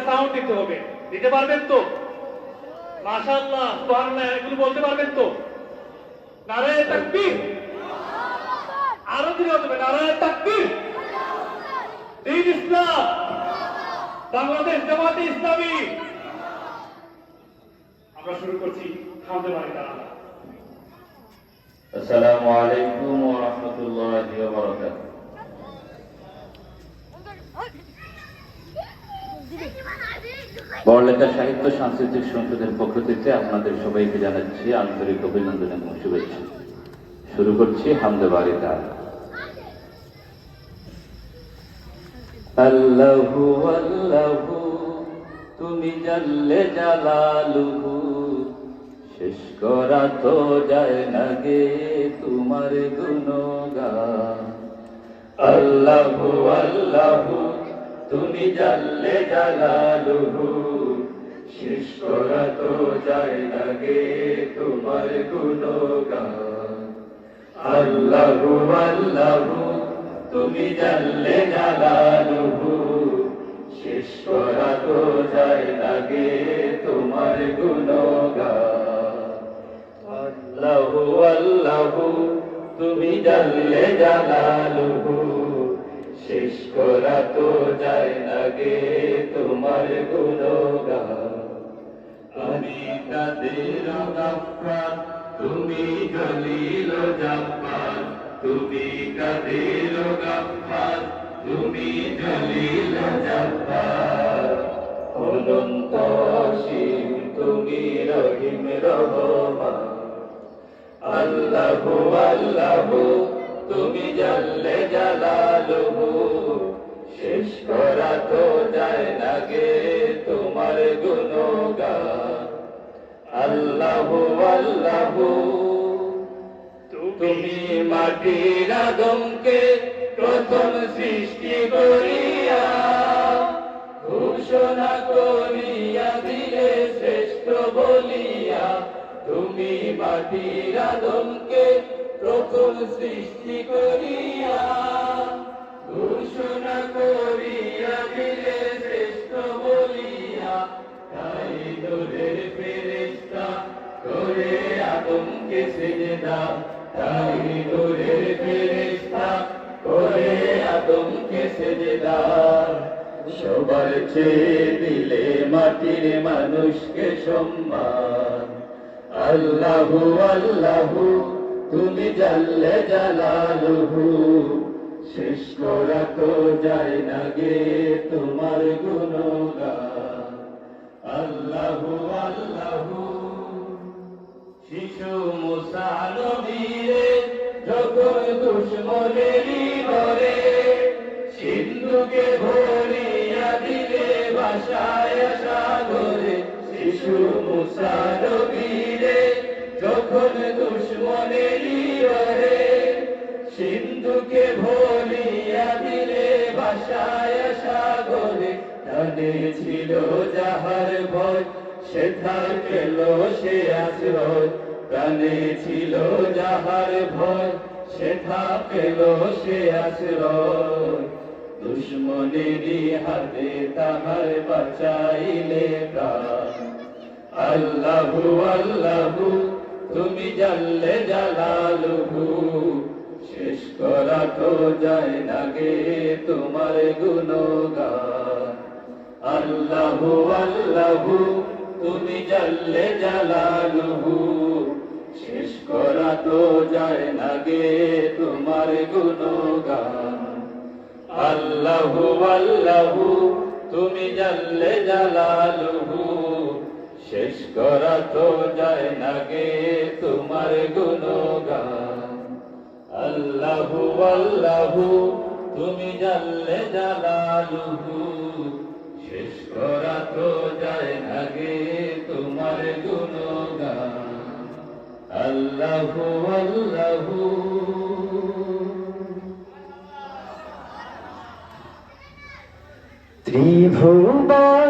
Sound দিতে হবে, দিতে পারবেন তো? মাশাআল্লাহ, সুবহানাল্লাহ, এগুলো বলতে পারবেন তো? নারায়ে তাকবীর, আরো দিলে হবে, নারায়ে তাকবীর। দ্বীন ইসলাম, বাংলাদেশ জামাতে ইসলামী। আমরা শুরু করছি হামদে বাড়ি দাঁড়ানো। আসসালামু আলাইকুম ওয়া রাহমাতুল্লাহি ওয়া বারাকাতুহু। বড়লেখা সাহিত্য সাংস্কৃতিক সংসদের পক্ষ থেকে আপনাদের সবাইকে জানাচ্ছি আন্তরিক অভিনন্দন এবং শুভেচ্ছা। শুরু করছি হামদে বাড়ি দাঁড়ানো। আল্লাহু আল্লাহু তুমি জাল্লে জালালুহু, শেষ করা তো যায় না গে তোমার গুণগান। আল্লাহু আল্লাহু তুমি জাল্লে জালালুহু, শেষ করা তো যায় না গে তোমার গুণগান। আল্লাহু আল্লাহু তুমি জাল্লে জালালুহু, শেষ করা তো যায় না গে তোমার গুণগান। আল্লাহু আল্লাহু তুমি জাল্লে জালালুহু, শেষ করা তো যায় না গে তোমার গুণগান। আমি কাদের গাফফার, তুমি জলিল জাব্বার, তুমি কাদের গাফফার, তুমি জলিল জাব্বার। অনন্ত অসীম তুমি রহিম রহমান। আল্লাহু আল্লাহু তুমি জাল্লে জালালুহু, শেষ করা তো যায় না গে তোমার গুণগান। আল্লাহু আল্লাহু তুমি মাটির আদমকে প্রথম সৃষ্টি করিয়া ঘোষণা করিয়া দিলে শ্রেষ্ঠ বলিয়া। তুমি মাটির আদমকে প্রথম সৃষ্টি করিয়া ঘোষণা করিয়া দিলে শ্রেষ্ঠ বলিয়া। তাই নূরের ফেরেশতা করে আদমকে সিজদা, তাই নূরের ফেরেশতা করে আদমকে সিজদা। সবার চেয়ে দিলে মাটির মানুষকে সম্মান। আল্লাহু আল্লাহু তুমি জাল্লে জালালুহু, শেষ করা তো যায় না গে তোমার গুণগান। আল্লাহু আল্লাহু শিশু মুসা নবীরে যখন দুশমনেরই ঘরে সিন্ধুকে ভরিয়া দিলে ভাষায় সাগরে। শিশু মুসা নবীরে যখন দুশমনেরই ঘরে সিন্ধুকে ভরিয়া দিলে ভাষায় সাগরে। ডানে ছিল যাহার ভয় সেথা পেল সে আশ্রয়। প্রাণে ছিল যাহার ভয় সেথা পেল সে আশ্রয়। দুশমনেরই হাতে তাহার বাঁচাইলে প্রাণ। আল্লাহু আল্লাহু তুমি জাল্লে জালালুহু, শেষ করা তো যায় না গে তোমার গুণগান। আল্লাহু আল্লাহু তুমি জাল্লে জালালুহু, শেষ করা তো যায় না গে তোমার গুণগান। আল্লাহু আল্লাহু তুমি জাল্লে জালালুহু, শেষ করা তো যায় না গে তোমার গুণগান। আল্লাহু আল্লাহু তুমি জাল্লে জালালুহু, শেষ করা তো যায় না গে তোমার গুণগান। আল্লাহু আল্লাহু। ত্রিভুবন